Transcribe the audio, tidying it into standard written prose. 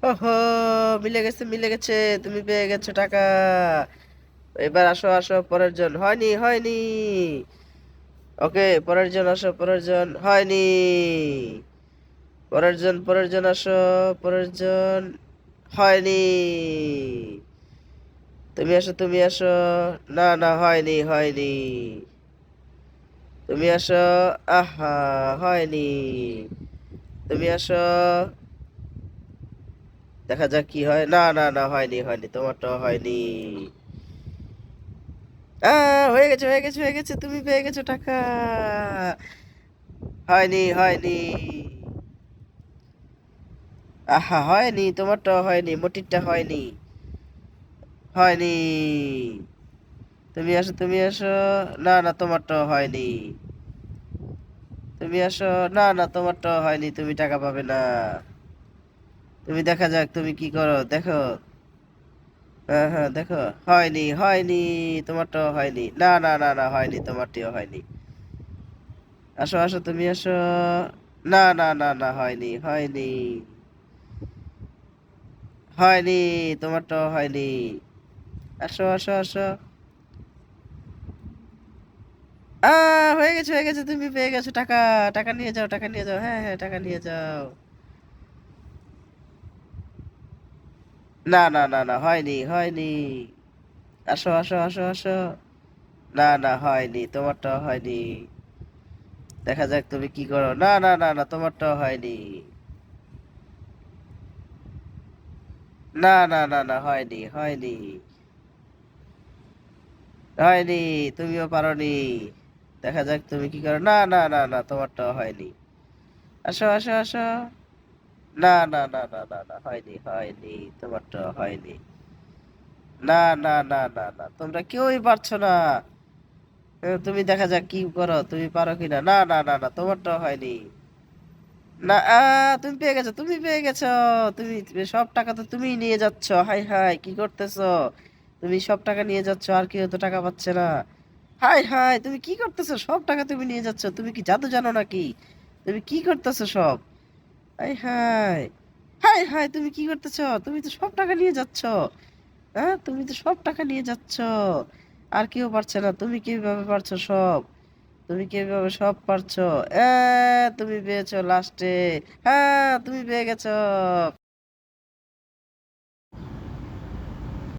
ওহো, মিলে গেছে, তুমি পেয়ে গেছো টাকা। এবার আসো আসো, পরের জন। হয়নি হয়নি। ওকে, পরের জন আসো, পরের জন। হয়নি। পরের জন আসো, পরের জন। হয়নি। তুমি আসো, তুমি আসো। না না, হয়নি হয়নি। তুমি আসো। আহা, হয়নি। তুমি আসো। দেখা যাক কি হয়। না না না, হয়নি হয়নি, তোমারটাও হয়নি। হয়ে গেছে হয়ে গেছে হয়ে গেছে, তুমি পেয়ে গেছো টাকা। হয়নি হয়নি। আহা, হয়নি, তোমারটাও হয়নি, মোটিরটা হয়নি। হয়নি। তুমি আসো, তুমি আসো। না না, তোমারটাও হয়নি। তুমি আসো। না না, তোমারটাও হয়নি, তুমি টাকা পাবে না। তুমি দেখা যাক তুমি কি করো, দেখো। হ্যাঁ হ্যাঁ, দেখো। হয়নি হয়নি, তোমারটাও হয়নি। না না না না, হয়নি, তোমারটিও হয়নি। আসো আসো, তুমি আসো। না না না না, হয়নি হয়নি। হয়নি, তোমারটাও হয়নি। আসো আসো আসো। হয়ে গেছে হয়ে গেছে, তুমি পেয়ে গেছো টাকা। টাকা নিয়ে যাও, টাকা নিয়ে যাও, হ্যাঁ হ্যাঁ, টাকা নিয়ে যাও। না না না না, হয়নি হয়নি। আসো আসো আসো আসো। না না, হয়নি, তোমারটাও হয়নি। দেখা যাক তুমি কি করো। না না না না, তোমারটাও হয়নি। না না না না, হয়নি হয়নি। হয়নি, তুমিও পারোনি। দেখা যাক তুমি কি করো। না না না না, তোমারটাও হয়নি। আসো আসো আসো। না না না না না না, হয়নি হয়নি, তোমারটাও হয়নি। না না না না না, তোমরা কেউই পারছো না। তুমি দেখা যাক কি করো, তুমি পারো কিনা। না না না না, তোমারটাও হয়নি। না, তুমি পেয়ে গেছো, তুমি পেয়ে গেছো। তুমি সব টাকা তো তুমিই নিয়ে যাচ্ছ। হাই হাই, কি করতেছো? তুমি সব টাকা নিয়ে যাচ্ছ, আর কেউ তো টাকা পাচ্ছে না। হাই হাই, তুমি কি করতেছো? সব টাকা তুমি নিয়ে যাচ্ছ, তুমি কি জাদু জানো নাকি? তুমি কি করতেছো সব? High high. হাই হাই, তুমি কি করতেছো? তুমি তো সব টাকা নিয়ে যাচ্ছ। হ্যাঁ, তুমি তো সব টাকা নিয়ে যাচ্ছ। আর কেউ পারছে না, তুমি কিভাবে পারছো সব? তুমি কিভাবে সব পারছো? তুমি পেয়েছো লাস্টে। হ্যাঁ, তুমি পেয়ে গেছো।